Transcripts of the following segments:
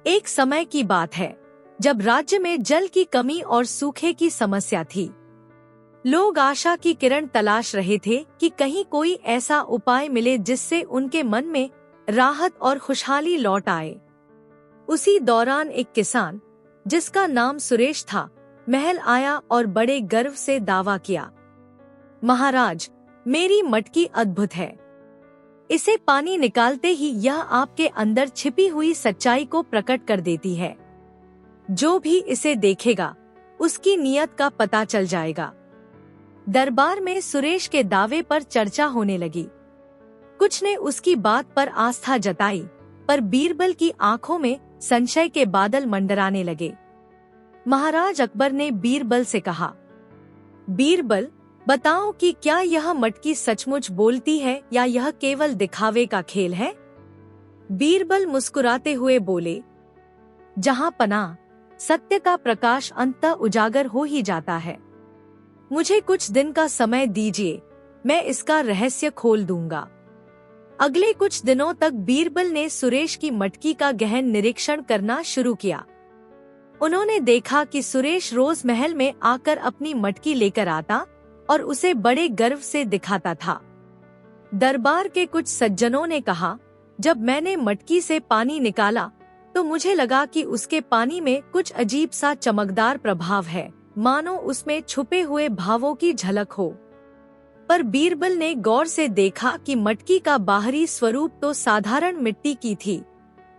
एक समय की बात है जब राज्य में जल की कमी और सूखे की समस्या थी। लोग आशा की किरण तलाश रहे थे कि कहीं कोई ऐसा उपाय मिले जिससे उनके मन में राहत और खुशहाली लौट आए। उसी दौरान एक किसान, जिसका नाम सुरेश था, महल आया और बड़े गर्व से दावा किया, महाराज, मेरी मटकी अद्भुत है। इसे पानी निकालते ही यह आपके अंदर छिपी हुई सच्चाई को प्रकट कर देती है। जो भी इसे देखेगा उसकी नीयत का पता चल जाएगा। दरबार में सुरेश के दावे पर चर्चा होने लगी। कुछ ने उसकी बात पर आस्था जताई, पर बीरबल की आंखों में संशय के बादल मंडराने लगे। महाराज अकबर ने बीरबल से कहा, बीरबल, बताओ कि क्या यह मटकी सचमुच बोलती है या यह केवल दिखावे का खेल है? बीरबल मुस्कुराते हुए बोले, जहां पनाह, सत्य का प्रकाश अंततः उजागर हो ही जाता है। मुझे कुछ दिन का समय दीजिए, मैं इसका रहस्य खोल दूंगा। अगले कुछ दिनों तक बीरबल ने सुरेश की मटकी का गहन निरीक्षण करना शुरू किया। उन्होंने देखा कि सुरेश रोज महल में आकर अपनी मटकी लेकर आता और उसे बड़े गर्व से दिखाता था। दरबार के कुछ सज्जनों ने कहा, जब मैंने मटकी से पानी निकाला तो मुझे लगा कि उसके पानी में कुछ अजीब सा चमकदार प्रभाव है, मानो उसमें छुपे हुए भावों की झलक हो। पर बीरबल ने गौर से देखा कि मटकी का बाहरी स्वरूप तो साधारण मिट्टी की थी,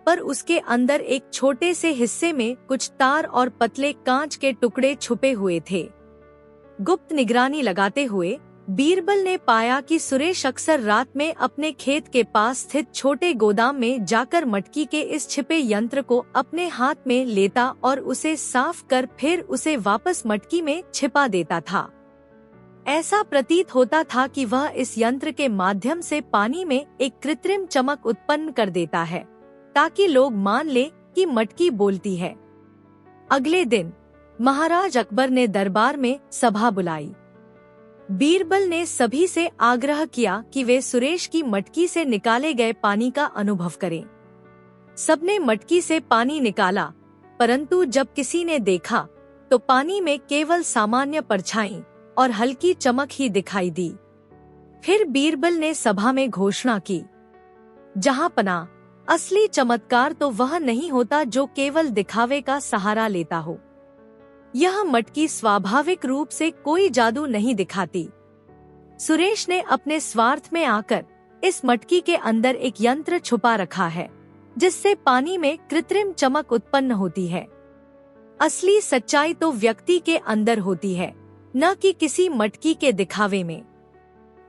पर उसके अंदर एक छोटे से हिस्से में कुछ तार और पतले कांच के टुकड़े छुपे हुए थे। गुप्त निगरानी लगाते हुए बीरबल ने पाया कि सुरेश अक्सर रात में अपने खेत के पास स्थित छोटे गोदाम में जाकर मटकी के इस छिपे यंत्र को अपने हाथ में लेता और उसे साफ कर फिर उसे वापस मटकी में छिपा देता था। ऐसा प्रतीत होता था कि वह इस यंत्र के माध्यम से पानी में एक कृत्रिम चमक उत्पन्न कर देता है, ताकि लोग मान ले कि मटकी बोलती है। अगले दिन महाराज अकबर ने दरबार में सभा बुलाई। बीरबल ने सभी से आग्रह किया कि वे सुरेश की मटकी से निकाले गए पानी का अनुभव करें। सबने मटकी से पानी निकाला, परंतु जब किसी ने देखा तो पानी में केवल सामान्य परछाई और हल्की चमक ही दिखाई दी। फिर बीरबल ने सभा में घोषणा की, जहां पनाह, असली चमत्कार तो वह नहीं होता जो केवल दिखावे का सहारा लेता हो। यह मटकी स्वाभाविक रूप से कोई जादू नहीं दिखाती। सुरेश ने अपने स्वार्थ में आकर इस मटकी के अंदर एक यंत्र छुपा रखा है, जिससे पानी में कृत्रिम चमक उत्पन्न होती है। असली सच्चाई तो व्यक्ति के अंदर होती है, न कि किसी मटकी के दिखावे में।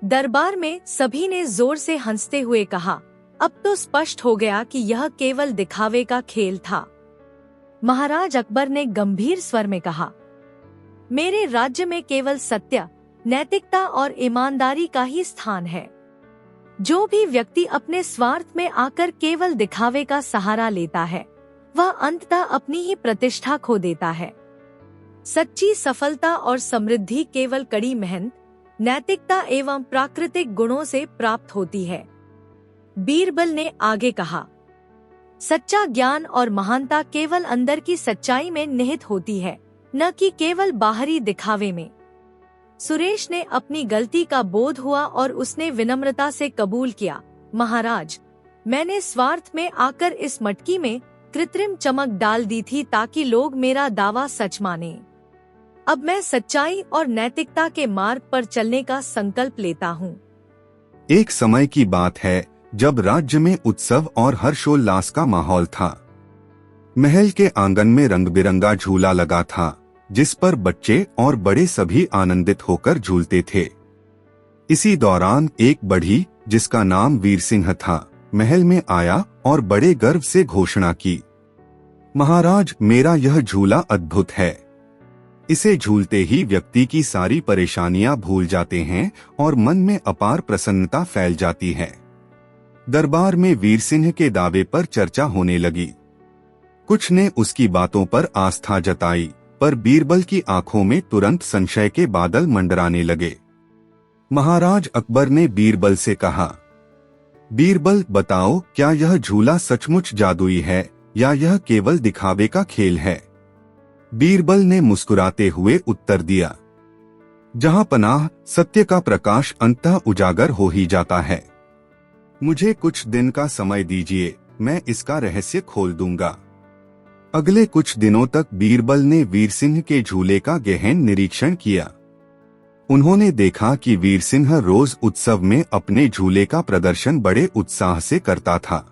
दरबार में सभी ने जोर से हंसते हुए कहा, अब तो स्पष्ट हो गया कि यह केवल दिखावे का खेल था। महाराज अकबर ने गंभीर स्वर में कहा, मेरे राज्य में केवल सत्य, नैतिकता और ईमानदारी का ही स्थान है। जो भी व्यक्ति अपने स्वार्थ में आकर केवल दिखावे का सहारा लेता है, वह अंततः अपनी ही प्रतिष्ठा खो देता है। सच्ची सफलता और समृद्धि केवल कड़ी मेहनत, नैतिकता एवं प्राकृतिक गुणों से प्राप्त होती है। बीरबल ने आगे कहा, सच्चा ज्ञान और महानता केवल अंदर की सच्चाई में निहित होती है, न कि केवल बाहरी दिखावे में। सुरेश ने अपनी गलती का बोध हुआ और उसने विनम्रता से कबूल किया, महाराज, मैंने स्वार्थ में आकर इस मटकी में कृत्रिम चमक डाल दी थी ताकि लोग मेरा दावा सच माने। अब मैं सच्चाई और नैतिकता के मार्ग पर चलने का संकल्प लेता हूँ। एक समय की बात है जब राज्य में उत्सव और हर्षोल्लास का माहौल था। महल के आंगन में रंग बिरंगा झूला लगा था, जिस पर बच्चे और बड़े सभी आनंदित होकर झूलते थे। इसी दौरान एक बढ़ी, जिसका नाम वीर सिंह था, महल में आया और बड़े गर्व से घोषणा की, महाराज, मेरा यह झूला अद्भुत है। इसे झूलते ही व्यक्ति की सारी परेशानियां भूल जाते हैं और मन में अपार प्रसन्नता फैल जाती है। दरबार में वीर सिंह के दावे पर चर्चा होने लगी। कुछ ने उसकी बातों पर आस्था जताई, पर बीरबल की आंखों में तुरंत संशय के बादल मंडराने लगे। महाराज अकबर ने बीरबल से कहा, बीरबल, बताओ, क्या यह झूला सचमुच जादुई है या यह केवल दिखावे का खेल है? बीरबल ने मुस्कुराते हुए उत्तर दिया, जहां पनाह, सत्य का प्रकाश अंततः उजागर हो ही जाता है। मुझे कुछ दिन का समय दीजिए, मैं इसका रहस्य खोल दूंगा। अगले कुछ दिनों तक बीरबल ने वीरसिंह के झूले का गहन निरीक्षण किया। उन्होंने देखा कि वीरसिंह रोज उत्सव में अपने झूले का प्रदर्शन बड़े उत्साह से करता था।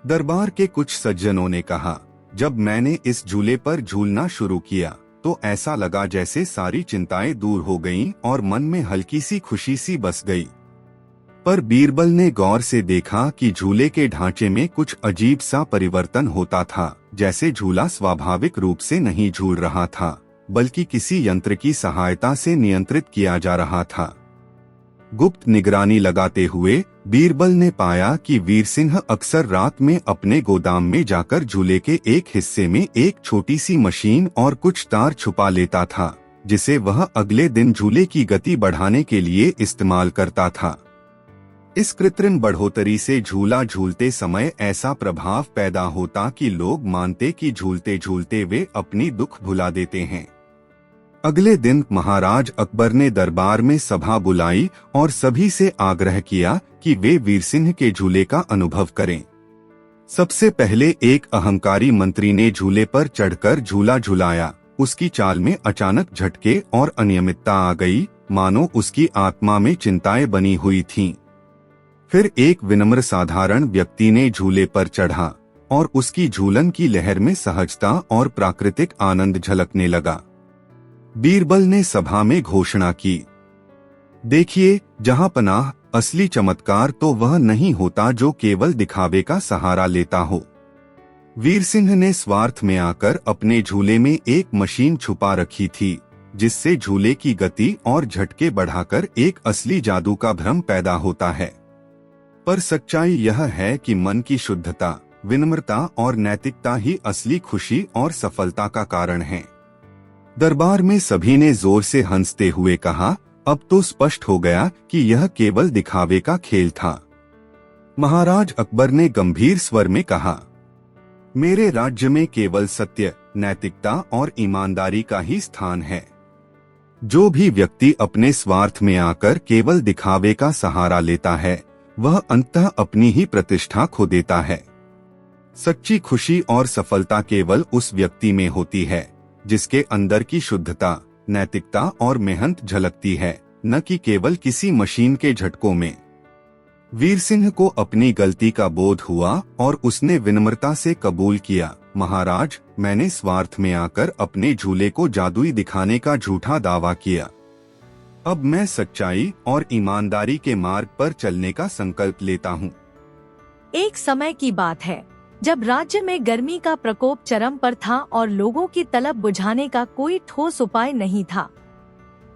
दरबार के कुछ सज्जनों ने कहा, जब मैंने इस झूले पर झूलना शुरू किया तो ऐसा लगा जैसे सारी चिंताएं दूर हो गईं और मन में हल्की सी खुशी सी बस गई। पर बीरबल ने गौर से देखा कि झूले के ढांचे में कुछ अजीब सा परिवर्तन होता था, जैसे झूला स्वाभाविक रूप से नहीं झूल रहा था, बल्कि किसी यंत्र की सहायता से नियंत्रित किया जा रहा था। गुप्त निगरानी लगाते हुए बीरबल ने पाया कि वीरसिंह अक्सर रात में अपने गोदाम में जाकर झूले के एक हिस्से में एक छोटी सी मशीन और कुछ तार छुपा लेता था, जिसे वह अगले दिन झूले की गति बढ़ाने के लिए इस्तेमाल करता था। इस कृत्रिम बढ़ोतरी से झूला झूलते समय ऐसा प्रभाव पैदा होता कि लोग मानते कि झूलते झूलते वे अपनी दुख भुला देते हैं। अगले दिन महाराज अकबर ने दरबार में सभा बुलाई और सभी से आग्रह किया कि वे वीरसिंह के झूले का अनुभव करें। सबसे पहले एक अहंकारी मंत्री ने झूले पर चढ़कर झूला झुलाया। उसकी चाल में अचानक झटके और अनियमितता आ गई, मानो उसकी आत्मा में चिंताएं बनी हुई थीं। फिर एक विनम्र साधारण व्यक्ति ने झूले पर चढ़ा और उसकी झूलन की लहर में सहजता और प्राकृतिक आनंद झलकने लगा। बीरबल ने सभा में घोषणा की, देखिए जहां पनाह, असली चमत्कार तो वह नहीं होता जो केवल दिखावे का सहारा लेता हो। वीरसिंह ने स्वार्थ में आकर अपने झूले में एक मशीन छुपा रखी थी, जिससे झूले की गति और झटके बढ़ाकर एक असली जादू का भ्रम पैदा होता है। पर सच्चाई यह है कि मन की शुद्धता, विनम्रता और नैतिकता ही असली खुशी और सफलता का कारण है। दरबार में सभी ने जोर से हंसते हुए कहा, अब तो स्पष्ट हो गया कि यह केवल दिखावे का खेल था। महाराज अकबर ने गंभीर स्वर में कहा, मेरे राज्य में केवल सत्य, नैतिकता और ईमानदारी का ही स्थान है। जो भी व्यक्ति अपने स्वार्थ में आकर केवल दिखावे का सहारा लेता है, वह अंततः अपनी ही प्रतिष्ठा खो देता है। सच्ची खुशी और सफलता केवल उस व्यक्ति में होती है जिसके अंदर की शुद्धता, नैतिकता और मेहनत झलकती है, न कि केवल किसी मशीन के झटकों में। वीरसिंह को अपनी गलती का बोध हुआ और उसने विनम्रता से कबूल किया, महाराज, मैंने स्वार्थ में आकर अपने झूले को जादुई दिखाने का झूठा दावा किया। अब मैं सच्चाई और ईमानदारी के मार्ग पर चलने का संकल्प लेता हूँ। एक समय की बात है जब राज्य में गर्मी का प्रकोप चरम पर था और लोगों की तलब बुझाने का कोई ठोस उपाय नहीं था।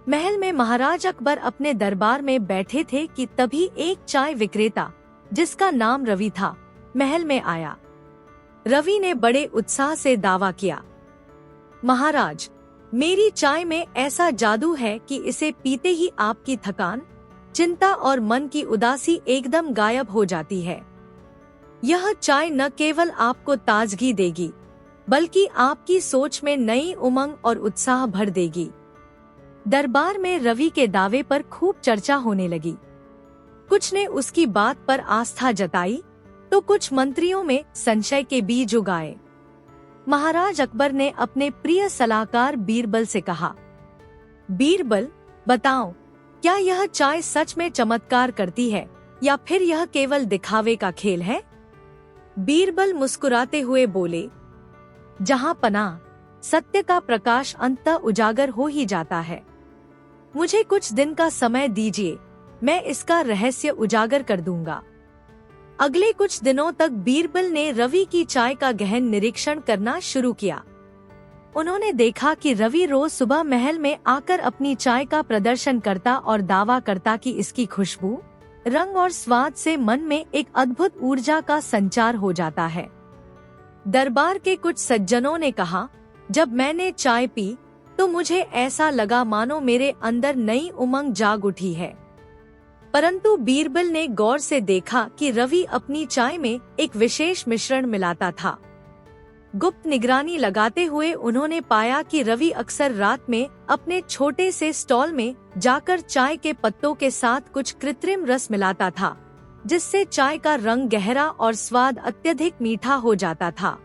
महल में महाराज अकबर अपने दरबार में बैठे थे कि तभी एक चाय विक्रेता, जिसका नाम रवि था, महल में आया। रवि ने बड़े उत्साह से दावा किया, महाराज, मेरी चाय में ऐसा जादू है कि इसे पीते ही आपकी थकान, चिंता और मन की उदासी एकदम गायब हो जाती है। यह चाय न केवल आपको ताजगी देगी, बल्कि आपकी सोच में नई उमंग और उत्साह भर देगी। दरबार में रवि के दावे पर खूब चर्चा होने लगी। कुछ ने उसकी बात पर आस्था जताई, तो कुछ मंत्रियों में संशय के बीज उगाए। महाराज अकबर ने अपने प्रिय सलाहकार बीरबल से कहा, बीरबल, बताओ, क्या यह चाय सच में चमत्कार करती है या फिर यह केवल दिखावे का खेल है? बीरबल मुस्कुराते हुए बोले, जहां पनाह, सत्य का प्रकाश अंततः उजागर हो ही जाता है। मुझे कुछ दिन का समय दीजिए, मैं इसका रहस्य उजागर कर दूंगा। अगले कुछ दिनों तक बीरबल ने रवि की चाय का गहन निरीक्षण करना शुरू किया। उन्होंने देखा कि रवि रोज सुबह महल में आकर अपनी चाय का प्रदर्शन करता और दावा करता कि इसकी खुशबू, रंग और स्वाद से मन में एक अद्भुत ऊर्जा का संचार हो जाता है। दरबार के कुछ सज्जनों ने कहा, जब मैंने चाय पी तो मुझे ऐसा लगा मानो मेरे अंदर नई उमंग जाग उठी है। परंतु बीरबल ने गौर से देखा कि रवि अपनी चाय में एक विशेष मिश्रण मिलाता था, गुप्त निगरानी लगाते हुए उन्होंने पाया कि रवि अक्सर रात में अपने छोटे से स्टॉल में जाकर चाय के पत्तों के साथ कुछ कृत्रिम रस मिलाता था, जिससे चाय का रंग गहरा और स्वाद अत्यधिक मीठा हो जाता था।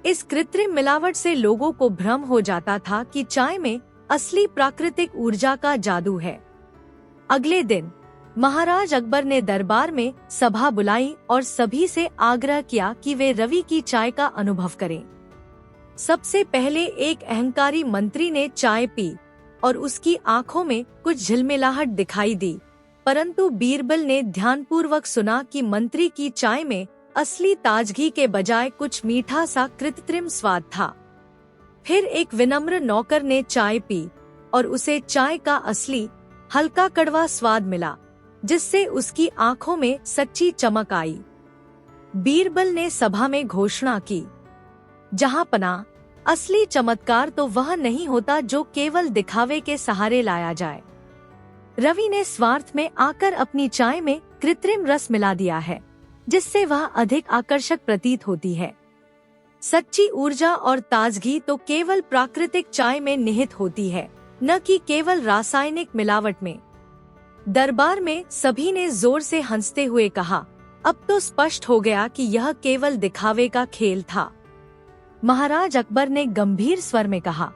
इस कृत्रिम मिलावट से लोगों को भ्रम हो जाता था कि चाय में असली प्राकृतिक ऊर्जा का जादू है। अगले दिन महाराज अकबर ने दरबार में सभा बुलाई और सभी से आग्रह किया कि वे रवि की चाय का अनुभव करें। सबसे पहले एक अहंकारी मंत्री ने चाय पी और उसकी आंखों में कुछ झिलमिलाहट दिखाई दी, परंतु बीरबल ने ध्यानपूर्वक सुना कि मंत्री की चाय में असली ताजगी के बजाय कुछ मीठा सा कृत्रिम स्वाद था। फिर एक विनम्र नौकर ने चाय पी और उसे चाय का असली हल्का कड़वा स्वाद मिला, जिससे उसकी आंखों में सच्ची चमक आई। बीरबल ने सभा में घोषणा की, जहां पना असली चमत्कार तो वह नहीं होता जो केवल दिखावे के सहारे लाया जाए। रवि ने स्वार्थ में आकर अपनी चाय में कृत्रिम रस मिला दिया है, जिससे वह अधिक आकर्षक प्रतीत होती है। सच्ची ऊर्जा और ताजगी तो केवल प्राकृतिक चाय में निहित होती है, न कि केवल रासायनिक मिलावट में। दरबार में सभी ने जोर से हंसते हुए कहा, अब तो स्पष्ट हो गया कि यह केवल दिखावे का खेल था। महाराज अकबर ने गंभीर स्वर में कहा,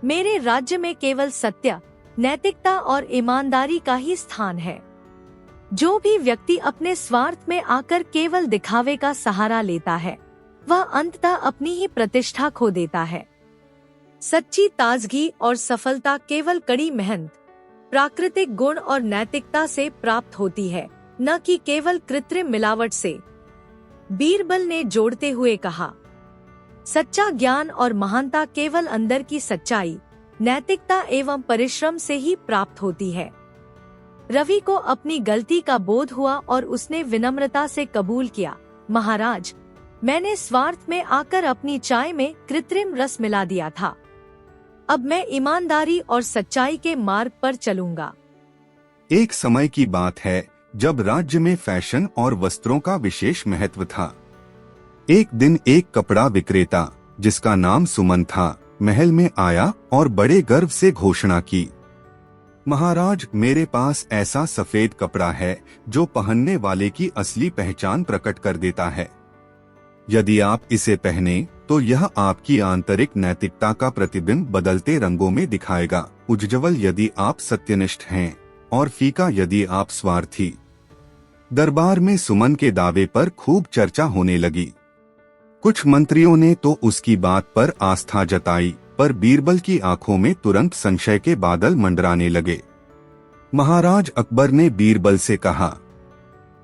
मेरे राज्य में केवल सत्य, नैतिकता और ईमानदारी का ही स्थान है। जो भी व्यक्ति अपने स्वार्थ में आकर केवल दिखावे का सहारा लेता है, वह अंततः अपनी ही प्रतिष्ठा खो देता है। सच्ची ताजगी और सफलता केवल कड़ी मेहनत, प्राकृतिक गुण और नैतिकता से प्राप्त होती है, न कि केवल कृत्रिम मिलावट से। बीरबल ने जोड़ते हुए कहा, सच्चा ज्ञान और महानता केवल अंदर की सच्चाई, नैतिकता एवं परिश्रम से ही प्राप्त होती है। रवि को अपनी गलती का बोध हुआ और उसने विनम्रता से कबूल किया, महाराज, मैंने स्वार्थ में आकर अपनी चाय में कृत्रिम रस मिला दिया था। अब मैं ईमानदारी और सच्चाई के मार्ग पर चलूंगा। एक समय की बात है जब राज्य में फैशन और वस्त्रों का विशेष महत्व था। एक दिन एक कपड़ा विक्रेता, जिसका नाम सुमन था, महल में आया और बड़े गर्व से घोषणा की, महाराज, मेरे पास ऐसा सफेद कपड़ा है जो पहनने वाले की असली पहचान प्रकट कर देता है। यदि आप इसे पहने तो यह आपकी आंतरिक नैतिकता का प्रतिबिंब बदलते रंगों में दिखाएगा, उज्ज्वल यदि आप सत्यनिष्ठ हैं और फीका यदि आप स्वार्थी। दरबार में सुमन के दावे पर खूब चर्चा होने लगी। कुछ मंत्रियों ने तो उसकी बात पर आस्था जताई, पर बीरबल की आंखों में तुरंत संशय के बादल मंडराने लगे। महाराज अकबर ने बीरबल से कहा,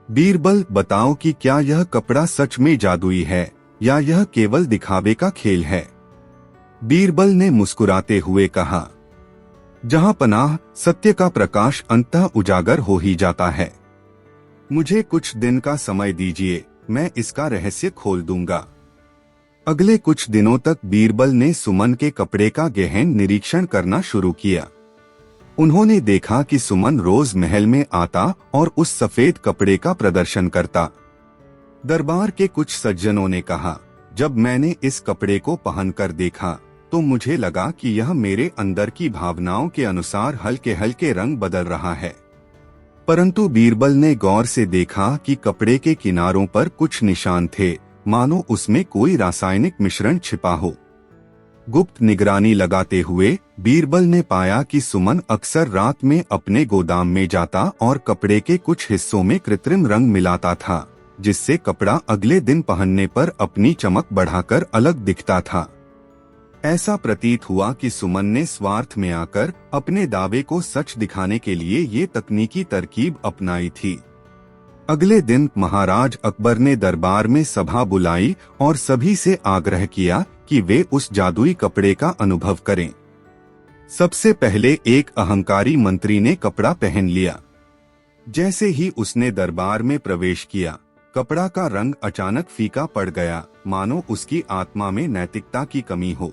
बीरबल, बताओ कि क्या यह कपड़ा सच में जादुई है या यह केवल दिखावे का खेल है। बीरबल ने मुस्कुराते हुए कहा, जहां पनाह सत्य का प्रकाश अंततः उजागर हो ही जाता है। मुझे कुछ दिन का समय दीजिए, मैं इसका रहस्य खोल दूंगा। अगले कुछ दिनों तक बीरबल ने सुमन के कपड़े का गहन निरीक्षण करना शुरू किया। उन्होंने देखा कि सुमन रोज महल में आता और उस सफेद कपड़े का प्रदर्शन करता। दरबार के कुछ सज्जनों ने कहा, जब मैंने इस कपड़े को पहनकर देखा तो मुझे लगा कि यह मेरे अंदर की भावनाओं के अनुसार हल्के हल्के रंग बदल रहा है। परंतु बीरबल ने गौर से देखा कि कपड़े के किनारों पर कुछ निशान थे, मानो उसमें कोई रासायनिक मिश्रण छिपा हो। गुप्त निगरानी लगाते हुए बीरबल ने पाया कि सुमन अक्सर रात में अपने गोदाम में जाता और कपड़े के कुछ हिस्सों में कृत्रिम रंग मिलाता था, जिससे कपड़ा अगले दिन पहनने पर अपनी चमक बढ़ाकर अलग दिखता था। ऐसा प्रतीत हुआ कि सुमन ने स्वार्थ में आकर अपने दावे को सच दिखाने के लिए ये तकनीकी तरकीब अपनाई थी। अगले दिन महाराज अकबर ने दरबार में सभा बुलाई और सभी से आग्रह किया कि वे उस जादुई कपड़े का अनुभव करें। सबसे पहले एक अहंकारी मंत्री ने कपड़ा पहन लिया। जैसे ही उसने दरबार में प्रवेश किया, कपड़ा का रंग अचानक फीका पड़ गया, मानो उसकी आत्मा में नैतिकता की कमी हो।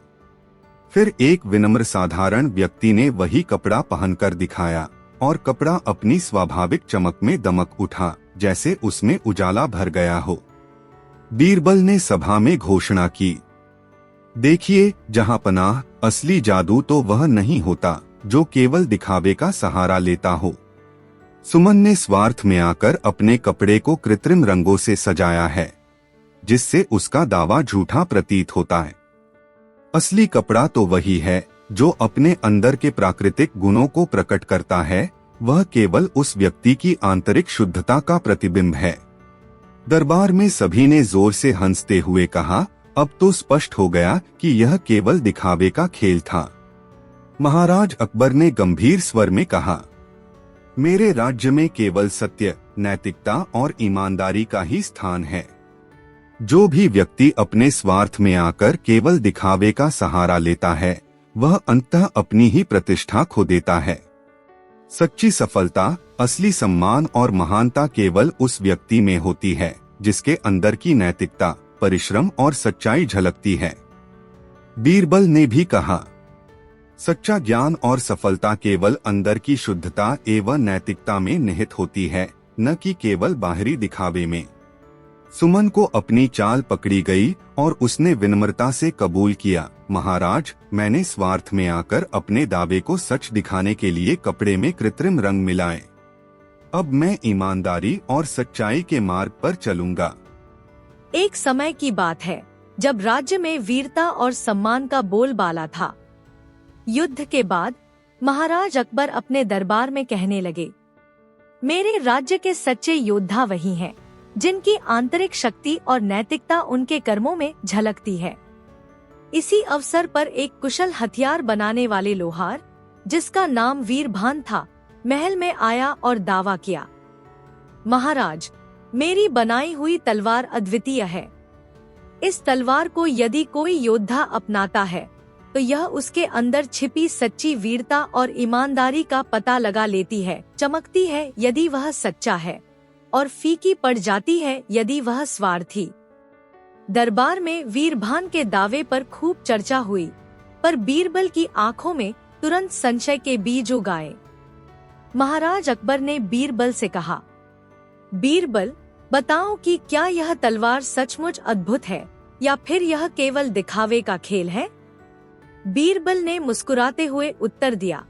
फिर एक विनम्र साधारण व्यक्ति ने वही कपड़ा पहनकर दिखाया और कपड़ा अपनी स्वाभाविक चमक में दमक उठा, जैसे उसमें उजाला भर गया हो। बीरबल ने सभा में घोषणा की, देखिए जहांपनाह, असली जादू तो वह नहीं होता जो केवल दिखावे का सहारा लेता हो। सुमन ने स्वार्थ में आकर अपने कपड़े को कृत्रिम रंगों से सजाया है, जिससे उसका दावा झूठा प्रतीत होता है। असली कपड़ा तो वही है जो अपने अंदर के प्राकृतिक गुणों को प्रकट करता है। वह केवल उस व्यक्ति की आंतरिक शुद्धता का प्रतिबिंब है। दरबार में सभी ने जोर से हंसते हुए कहा, अब तो स्पष्ट हो गया कि यह केवल दिखावे का खेल था। महाराज अकबर ने गंभीर स्वर में कहा, मेरे राज्य में केवल सत्य, नैतिकता और ईमानदारी का ही स्थान है। जो भी व्यक्ति अपने स्वार्थ में आकर केवल दिखावे का सहारा लेता है, वह अंततः अपनी ही प्रतिष्ठा खो देता है। सच्ची सफलता, असली सम्मान और महानता केवल उस व्यक्ति में होती है जिसके अंदर की नैतिकता, परिश्रम और सच्चाई झलकती है। बीरबल ने भी कहा, सच्चा ज्ञान और सफलता केवल अंदर की शुद्धता एवं नैतिकता में निहित होती है, न कि केवल बाहरी दिखावे में। सुमन को अपनी चाल पकड़ी गई और उसने विनम्रता से कबूल किया, महाराज, मैंने स्वार्थ में आकर अपने दावे को सच दिखाने के लिए कपड़े में कृत्रिम रंग मिलाए। अब मैं ईमानदारी और सच्चाई के मार्ग पर चलूंगा। एक समय की बात है जब राज्य में वीरता और सम्मान का बोलबाला था। युद्ध के बाद महाराज अकबर अपने दरबार में कहने लगे, मेरे राज्य के सच्चे योद्धा वही हैं जिनकी आंतरिक शक्ति और नैतिकता उनके कर्मों में झलकती है। इसी अवसर पर एक कुशल हथियार बनाने वाले लोहार, जिसका नाम वीरभान था, महल में आया और दावा किया, महाराज, मेरी बनाई हुई तलवार अद्वितीय है। इस तलवार को यदि कोई योद्धा अपनाता है तो यह उसके अंदर छिपी सच्ची वीरता और ईमानदारी का पता लगा लेती है। चमकती है यदि वह सच्चा है और फीकी पड़ जाती है यदि वह स्वार्थी। दरबार में वीरभान के दावे पर खूब चर्चा हुई, पर बीरबल की आंखों में तुरंत संशय के बीज उगाए। महाराज अकबर ने बीरबल से कहा, बीरबल, बताओ कि क्या यह तलवार सचमुच अद्भुत है या फिर यह केवल दिखावे का खेल है? बीरबल ने मुस्कुराते हुए उत्तर दिया,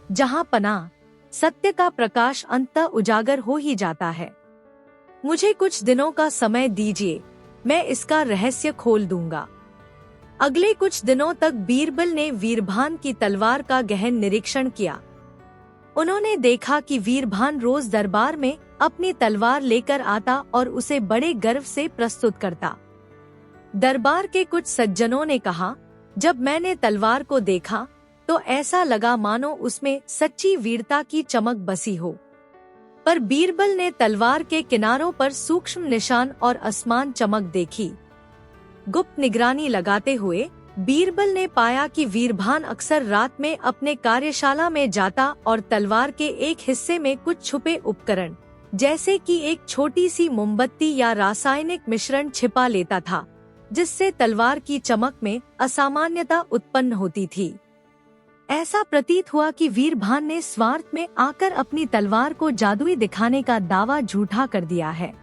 जहां पनाह, सत्य का प्रकाश अंततः उजागर हो ही जाता है। मुझे कुछ दिनों का समय दीजिए, मैं इसका रहस्य खोल दूंगा। अगले कुछ दिनों तक बीरबल ने वीरभान की तलवार का गहन निरीक्षण किया। उन्होंने देखा कि वीरभान रोज दरबार में अपनी तलवार लेकर आता और उसे बड़े गर्व से प्रस्तुत करता। दरबार के कुछ सज्जनों ने कहा, जब मैंने तलवार को देखा तो ऐसा लगा मानो उसमें सच्ची वीरता की चमक बसी हो। पर बीरबल ने तलवार के किनारों पर सूक्ष्म निशान और असमान चमक देखी। गुप्त निगरानी लगाते हुए बीरबल ने पाया कि वीरभान अक्सर रात में अपने कार्यशाला में जाता और तलवार के एक हिस्से में कुछ छुपे उपकरण, जैसे कि एक छोटी सी मोमबत्ती या रासायनिक मिश्रण छिपा लेता था, जिससे तलवार की चमक में असामान्यता उत्पन्न होती थी। ऐसा प्रतीत हुआ कि वीरभान ने स्वार्थ में आकर अपनी तलवार को जादुई दिखाने का दावा झूठा कर दिया है।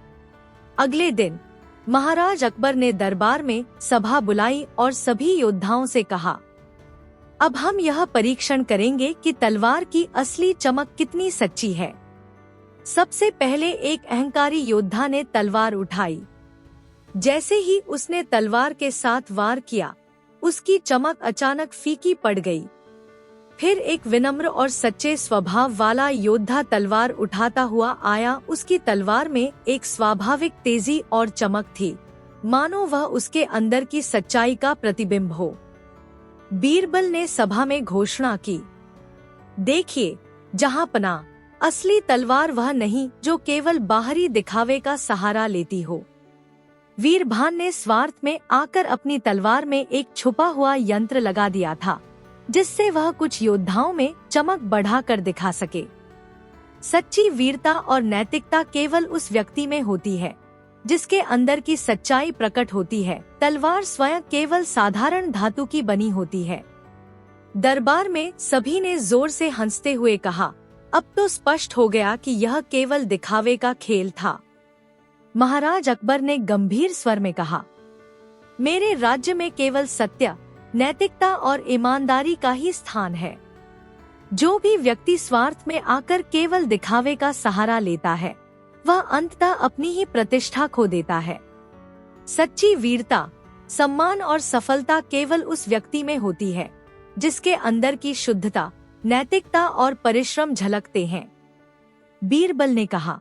अगले दिन महाराज अकबर ने दरबार में सभा बुलाई और सभी योद्धाओं से कहा, अब हम यह परीक्षण करेंगे कि तलवार की असली चमक कितनी सच्ची है। सबसे पहले एक अहंकारी योद्धा ने तलवार उठाई। जैसे ही उसने तलवार के साथ वार किया, उसकी चमक अचानक फीकी पड़ गई। फिर एक विनम्र और सच्चे स्वभाव वाला योद्धा तलवार उठाता हुआ आया। उसकी तलवार में एक स्वाभाविक तेजी और चमक थी, मानो वह उसके अंदर की सच्चाई का प्रतिबिंब हो। बीरबल ने सभा में घोषणा की, देखिए जहांपनाह, असली तलवार वह नहीं जो केवल बाहरी दिखावे का सहारा लेती हो। वीरभान ने स्वार्थ में आकर अपनी तलवार में एक छुपा हुआ यंत्र लगा दिया था, जिससे वह कुछ योद्धाओं में चमक बढ़ा कर दिखा सके। सच्ची वीरता और नैतिकता केवल उस व्यक्ति में होती है जिसके अंदर की सच्चाई प्रकट होती है। तलवार स्वयं केवल साधारण धातु की बनी होती है। दरबार में सभी ने जोर से हंसते हुए कहा, अब तो स्पष्ट हो गया कि यह केवल दिखावे का खेल था। महाराज अकबर ने गंभीर स्वर में कहा, मेरे राज्य में केवल सत्य, नैतिकता और ईमानदारी का ही स्थान है। जो भी व्यक्ति स्वार्थ में आकर केवल दिखावे का सहारा लेता है, वह अंततः अपनी ही प्रतिष्ठा खो देता है। सच्ची वीरता, सम्मान और सफलता केवल उस व्यक्ति में होती है जिसके अंदर की शुद्धता, नैतिकता और परिश्रम झलकते हैं। बीरबल ने कहा,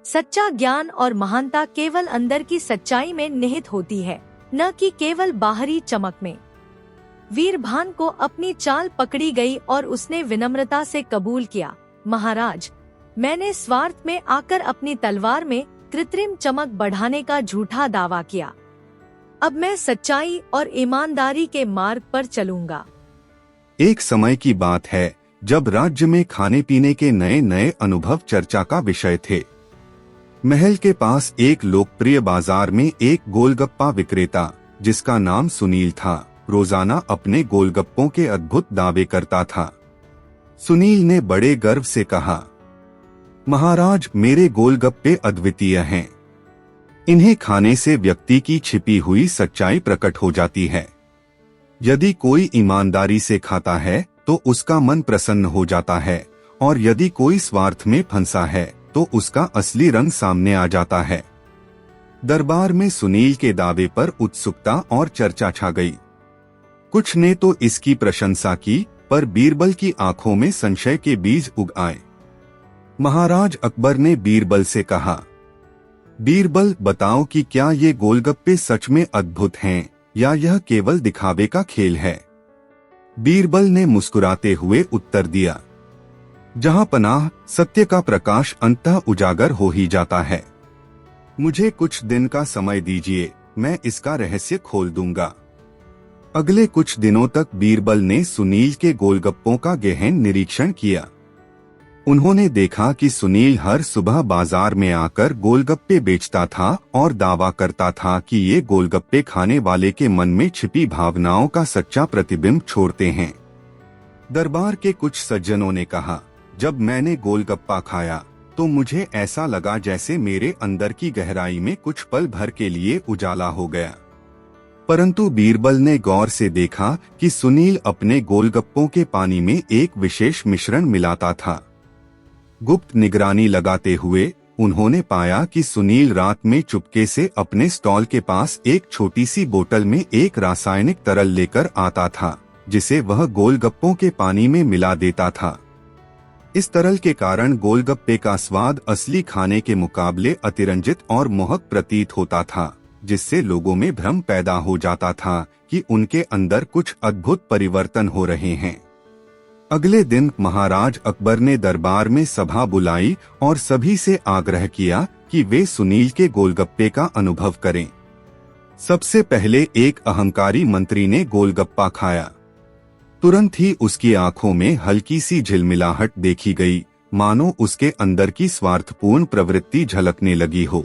सच्चा ज्ञान और महानता केवल अंदर की सच्चाई में निहित होती है, न कि केवल बाहरी चमक में। वीरभान को अपनी चाल पकड़ी गई और उसने विनम्रता से कबूल किया, महाराज, मैंने स्वार्थ में आकर अपनी तलवार में कृत्रिम चमक बढ़ाने का झूठा दावा किया। अब मैं सच्चाई और ईमानदारी के मार्ग पर चलूंगा। एक समय की बात है जब राज्य में खाने पीने के नए नए अनुभव चर्चा का विषय थे। महल के पास एक लोकप्रिय बाजार में एक गोलगप्पा विक्रेता, जिसका नाम सुनील था, रोजाना अपने गोलगप्पों के अद्भुत दावे करता था। सुनील ने बड़े गर्व से कहा, महाराज, मेरे गोलगप्पे अद्वितीय हैं। इन्हें खाने से व्यक्ति की छिपी हुई सच्चाई प्रकट हो जाती है। यदि कोई ईमानदारी से खाता है तो उसका मन प्रसन्न हो जाता है, और यदि कोई स्वार्थ में फंसा है तो उसका असली रंग सामने आ जाता है। दरबार में सुनील के दावे पर उत्सुकता और चर्चा छा गई। कुछ ने तो इसकी प्रशंसा की, पर बीरबल की आंखों में संशय के बीज उग आए। महाराज अकबर ने बीरबल से कहा, बीरबल, बताओ कि क्या ये गोलगप्पे सच में अद्भुत हैं या यह केवल दिखावे का खेल है। बीरबल ने मुस्कुराते हुए उत्तर दिया, जहां पनाह, सत्य का प्रकाश अंततः उजागर हो ही जाता है। मुझे कुछ दिन का समय दीजिए, मैं इसका रहस्य खोल दूंगा। अगले कुछ दिनों तक बीरबल ने सुनील के गोलगप्पों का गहन निरीक्षण किया। उन्होंने देखा कि सुनील हर सुबह बाजार में आकर गोलगप्पे बेचता था और दावा करता था कि ये गोलगप्पे खाने वाले के मन में छिपी भावनाओं का सच्चा प्रतिबिंब छोड़ते हैं। दरबार के कुछ सज्जनों ने कहा, जब मैंने गोलगप्पा खाया तो मुझे ऐसा लगा जैसे मेरे अंदर की गहराई में कुछ पल भर के लिए उजाला हो गया। परंतु बीरबल ने गौर से देखा कि सुनील अपने गोलगप्पों के पानी में एक विशेष मिश्रण मिलाता था। गुप्त निगरानी लगाते हुए उन्होंने पाया कि सुनील रात में चुपके से अपने स्टॉल के पास एक छोटी सी बोतल में एक रासायनिक तरल लेकर आता था, जिसे वह गोलगप्पों के पानी में मिला देता था। इस तरल के कारण गोलगप्पे का स्वाद असली खाने के मुकाबले अतिरंजित और मोहक प्रतीत होता था, जिससे लोगों में भ्रम पैदा हो जाता था कि उनके अंदर कुछ अद्भुत परिवर्तन हो रहे हैं। अगले दिन महाराज अकबर ने दरबार में सभा बुलाई और सभी से आग्रह किया कि वे सुनील के गोलगप्पे का अनुभव करें। सबसे पहले एक अहंकारी मंत्री ने गोलगप्पा खाया। तुरंत ही उसकी आंखों में हल्की सी झिलमिलाहट देखी गई, मानो उसके अंदर की स्वार्थपूर्ण प्रवृत्ति झलकने लगी हो।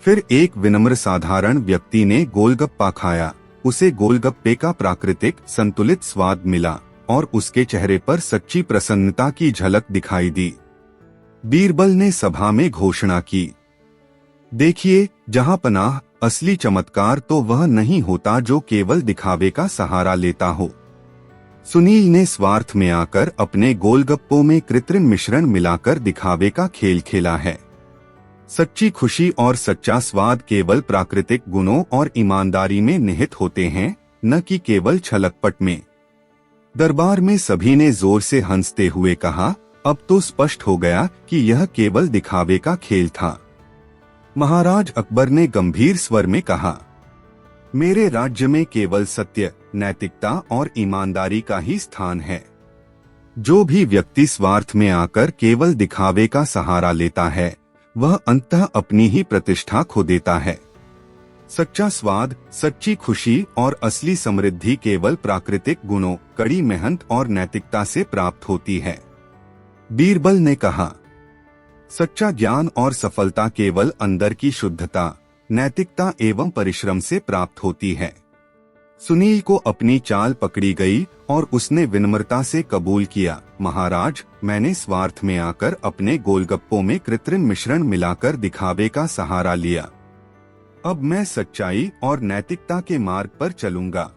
फिर एक विनम्र साधारण व्यक्ति ने गोलगप्पा खाया। उसे गोलगप्पे का प्राकृतिक संतुलित स्वाद मिला और उसके चेहरे पर सच्ची प्रसन्नता की झलक दिखाई दी। बीरबल ने सभा में घोषणा की, देखिए, जहां पनाह, असली चमत्कार तो वह नहीं होता जो केवल दिखावे का सहारा लेता हो। सुनील ने स्वार्थ में आकर अपने गोलगप्पों में कृत्रिम मिश्रण मिलाकर दिखावे का खेल खेला है। सच्ची खुशी और सच्चा स्वाद केवल प्राकृतिक गुणों और ईमानदारी में निहित होते हैं, न कि केवल छलकपट में। दरबार में सभी ने जोर से हंसते हुए कहा, अब तो स्पष्ट हो गया कि यह केवल दिखावे का खेल था। महाराज अकबर ने गंभीर स्वर में कहा, मेरे राज्य में केवल सत्य, नैतिकता और ईमानदारी का ही स्थान है। जो भी व्यक्ति स्वार्थ में आकर केवल दिखावे का सहारा लेता है, वह अंततः अपनी ही प्रतिष्ठा खो देता है। सच्चा स्वाद, सच्ची खुशी और असली समृद्धि केवल प्राकृतिक गुणों, कड़ी मेहनत और नैतिकता से प्राप्त होती है। बीरबल ने कहा, सच्चा ज्ञान और सफलता केवल अंदर की शुद्धता, नैतिकता एवं परिश्रम से प्राप्त होती है। सुनील को अपनी चाल पकड़ी गई और उसने विनम्रता से कबूल किया, महाराज, मैंने स्वार्थ में आकर अपने गोलगप्पों में कृत्रिम मिश्रण मिलाकर दिखावे का सहारा लिया। अब मैं सच्चाई और नैतिकता के मार्ग पर चलूंगा।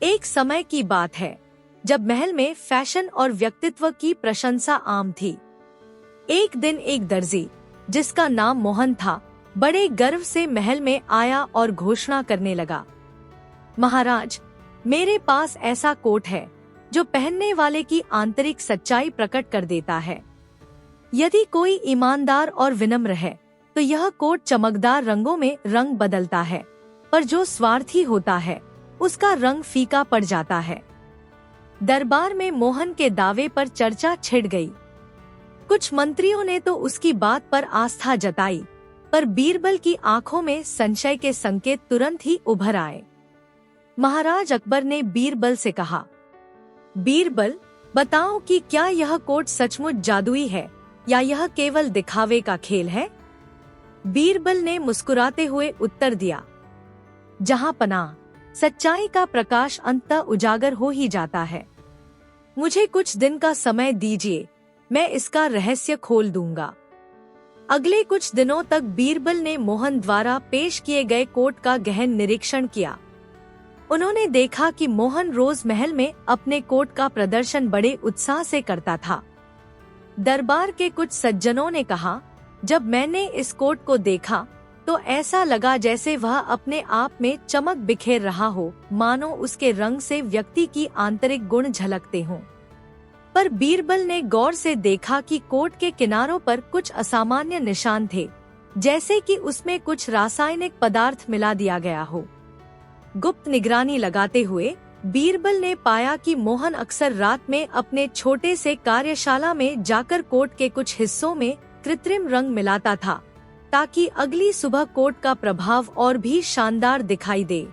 एक समय की बात है जब महल में फैशन और व्यक्तित्व की प्रशंसा आम थी। एक दिन एक दर्जी, जिसका नाम मोहन था, बड़े गर्व से महल में आया और घोषणा करने लगा, महाराज, मेरे पास ऐसा कोट है जो पहनने वाले की आंतरिक सच्चाई प्रकट कर देता है। यदि कोई ईमानदार और विनम्र है तो यह कोट चमकदार रंगों में रंग बदलता है, पर जो स्वार्थी होता है उसका रंग फीका पड़ जाता है। दरबार में मोहन के दावे पर चर्चा छिड़ गई। कुछ मंत्रियों ने तो उसकी बात पर आस्था जताई, पर बीरबल की आंखों में संशय के संकेत तुरंत ही उभर आए। महाराज अकबर ने बीरबल से कहा, बीरबल, बताओ कि क्या यह कोट सचमुच जादुई है या यह केवल दिखावे का खेल है? बीरबल ने मुस्कुराते हुए उत्तर दिया, जहां पनाह, सच्चाई का प्रकाश अंततः उजागर हो ही जाता है। मुझे कुछ दिन का समय दीजिए, मैं इसका रहस्य खोल दूंगा। अगले कुछ दिनों तक बीरबल ने मोहन द्वारा पेश किए गए कोट का गहन निरीक्षण किया। उन्होंने देखा कि मोहन रोज महल में अपने कोट का प्रदर्शन बड़े उत्साह से करता था। दरबार के कुछ सज्जनों ने कहा, जब मैंने इस कोट को देखा तो ऐसा लगा जैसे वह अपने आप में चमक बिखेर रहा हो, मानो उसके रंग से व्यक्ति की आंतरिक गुण झलकते हों। पर बीरबल ने गौर से देखा कि कोट के किनारों पर कुछ असामान्य निशान थे, जैसे कि उसमें कुछ रासायनिक पदार्थ मिला दिया गया हो। गुप्त निगरानी लगाते हुए बीरबल ने पाया कि मोहन अक्सर रात में अपने छोटे से कार्यशाला में जाकर कोट के कुछ हिस्सों में कृत्रिम रंग मिलाता था, ताकि अगली सुबह कोट का प्रभाव और भी शानदार दिखाई दे।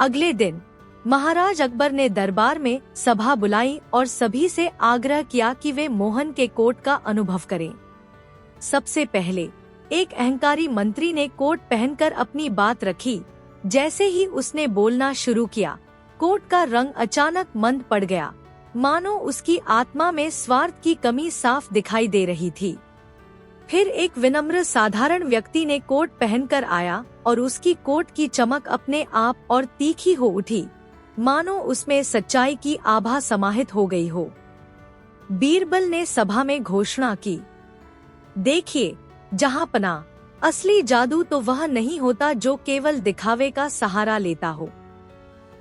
अगले दिन महाराज अकबर ने दरबार में सभा बुलाई और सभी से आग्रह किया कि वे मोहन के कोट का अनुभव करें। सबसे पहले एक अहंकारी मंत्री ने कोट पहनकर अपनी बात रखी। जैसे ही उसने बोलना शुरू किया, कोट का रंग अचानक मंद पड़ गया, मानो उसकी आत्मा में स्वार्थ की कमी साफ दिखाई दे रही थी। फिर एक विनम्र साधारण व्यक्ति ने कोट पहनकर आया और उसकी कोट की चमक अपने आप और तीखी हो उठी, मानो उसमें सच्चाई की आभा समाहित हो गई हो। बीरबल ने सभा में घोषणा की, देखिए जहां पनाह, असली जादू तो वह नहीं होता जो केवल दिखावे का सहारा लेता हो।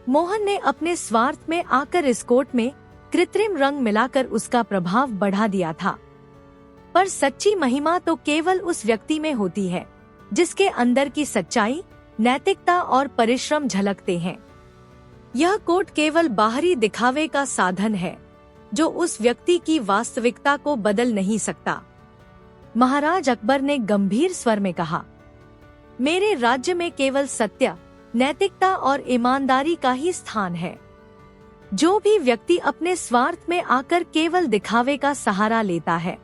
मोहन ने अपने स्वार्थ में आकर इस कोट में कृत्रिम रंग मिलाकर उसका प्रभाव बढ़ा दिया था, पर सच्ची महिमा तो केवल उस व्यक्ति में होती है जिसके अंदर की सच्चाई, नैतिकता और परिश्रम झलकते हैं। यह कोट केवल बाहरी दिखावे का साधन है जो उस व्यक्ति की वास्तविकता को बदल नहीं सकता। महाराज अकबर ने गंभीर स्वर में कहा, मेरे राज्य में केवल सत्य, नैतिकता और ईमानदारी का ही स्थान है। जो भी व्यक्ति अपने स्वार्थ में आकर केवल दिखावे का सहारा लेता है,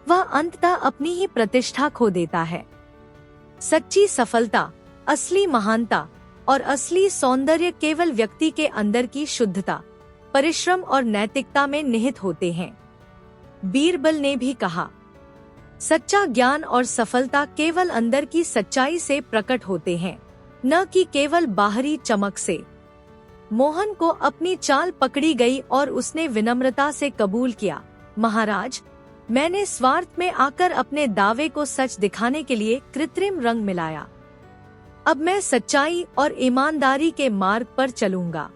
वह अंततः अपनी ही प्रतिष्ठा खो देता है। सच्ची सफलता, असली महानता और असली सौंदर्य केवल व्यक्ति के अंदर की शुद्धता, परिश्रम और नैतिकता में निहित होते हैं। बीरबल ने भी कहा, सच्चा ज्ञान और सफलता केवल अंदर की सच्चाई से प्रकट होते हैं, न कि केवल बाहरी चमक से। मोहन को अपनी चाल पकड़ी गई और उसने विनम्रता से कबूल किया, महाराज, मैंने स्वार्थ में आकर अपने दावे को सच दिखाने के लिए कृत्रिम रंग मिलाया। अब मैं सच्चाई और ईमानदारी के मार्ग पर चलूंगा।